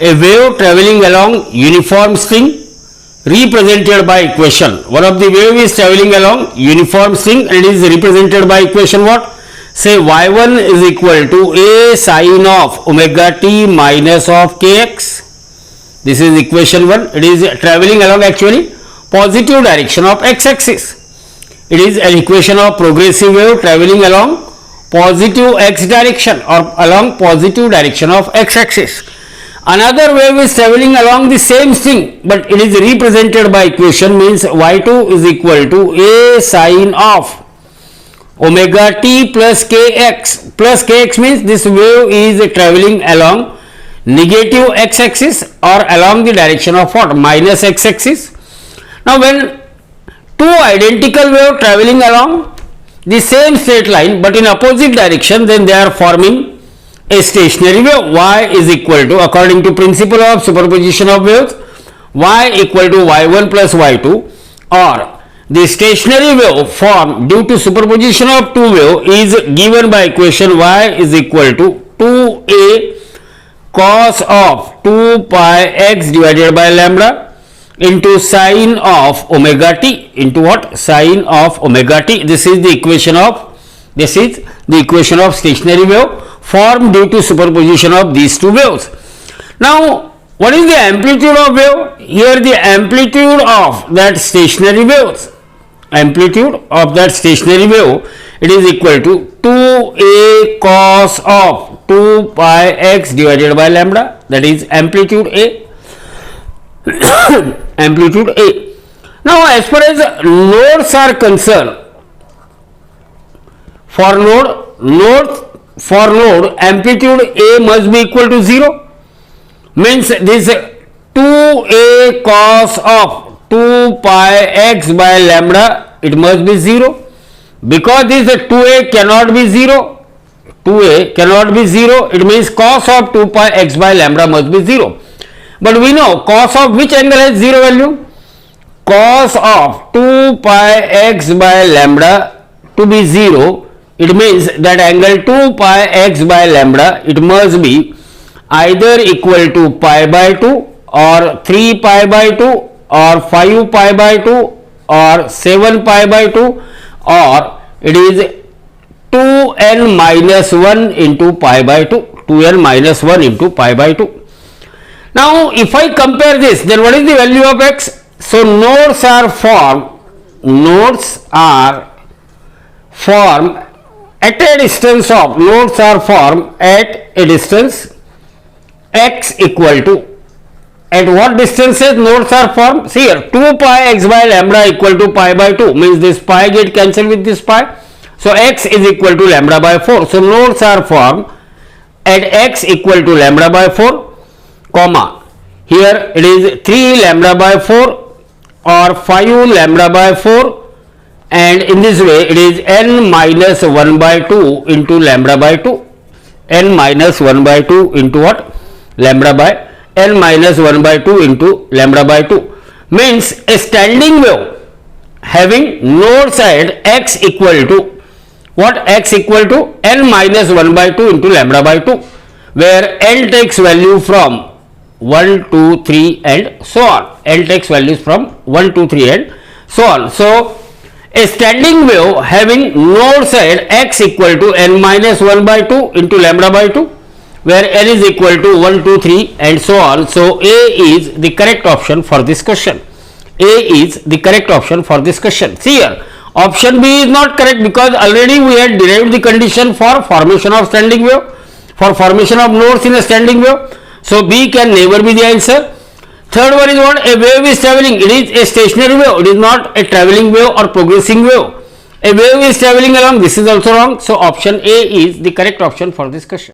A wave traveling along uniform string represented by equation. One of the wave is traveling along uniform string and is represented by equation what? Say y1 is equal to a sine of omega t minus of kx. This is equation 1. It is traveling along actually positive direction of x-axis. It is an equation of progressive wave traveling along positive x direction or along positive direction of x-axis. Another wave is traveling along the same string, but it is represented by equation, means y2 is equal to a sine of omega t plus kx. Plus kx means this wave is traveling along negative x-axis or along the direction of what? Minus x-axis. Now when two identical waves traveling along the same straight line but in opposite direction, then they are forming a stationary wave. Y is equal to, according to principle of superposition of waves, y equal to y1 plus y2, or the stationary wave formed due to superposition of two waves is given by equation y is equal to 2a cos of 2 pi x divided by lambda into sine of omega t into what? Sine of omega t. This is the equation of stationary wave formed due to superposition of these two waves. Now, what is the amplitude of wave? Here the amplitude of that stationary wave, it is equal to 2a cos of 2 pi x divided by lambda, that is amplitude A. Amplitude A. Now, as far as nodes are concerned, for node amplitude A must be equal to 0, means this 2a cos of 2 pi x by lambda, it must be 0, because this 2a cannot be 0, it means cos of 2 pi x by lambda must be 0. But we know cos of which angle has 0 value? Cos of 2 pi x by lambda to be 0, it means that angle 2 pi x by lambda, it must be either equal to pi by 2 or 3 pi by 2 or 5 pi by 2 or 7 pi by 2, or it is 2n minus 1 into pi by 2, 2n minus 1 into pi by 2. Now, if I compare this, then what is the value of x? So, nodes are formed at a distance x equal to, at what distances nodes are formed? See here, 2 pi x by lambda equal to pi by 2, means this pi get cancelled with this pi. So, x is equal to lambda by 4. So, nodes are formed at x equal to lambda by 4, comma, here it is 3 lambda by 4 or 5 lambda by 4, and in this way it is n minus 1 by 2 into lambda by 2, n minus 1 by 2 into what? Lambda by, n minus 1 by 2 into lambda by 2, means a standing wave having nodes at x equal to what? X equal to n minus 1 by 2 into lambda by 2, where n takes value from 1, 2, 3 and so on. L takes values from 1, 2, 3 and so on. So, a standing wave having nodes at x equal to n minus 1 by 2 into lambda by 2, where n is equal to 1, 2, 3 and so on. So, A is the correct option for this question. See here, option B is not correct because already we had derived the condition for formation of standing wave, for formation of nodes in a standing wave. So, B can never be the answer. Third one is what? A wave is traveling. It is a stationary wave. It is not a traveling wave or progressing wave. A wave is traveling along. This is also wrong. So, option A is the correct option for this question.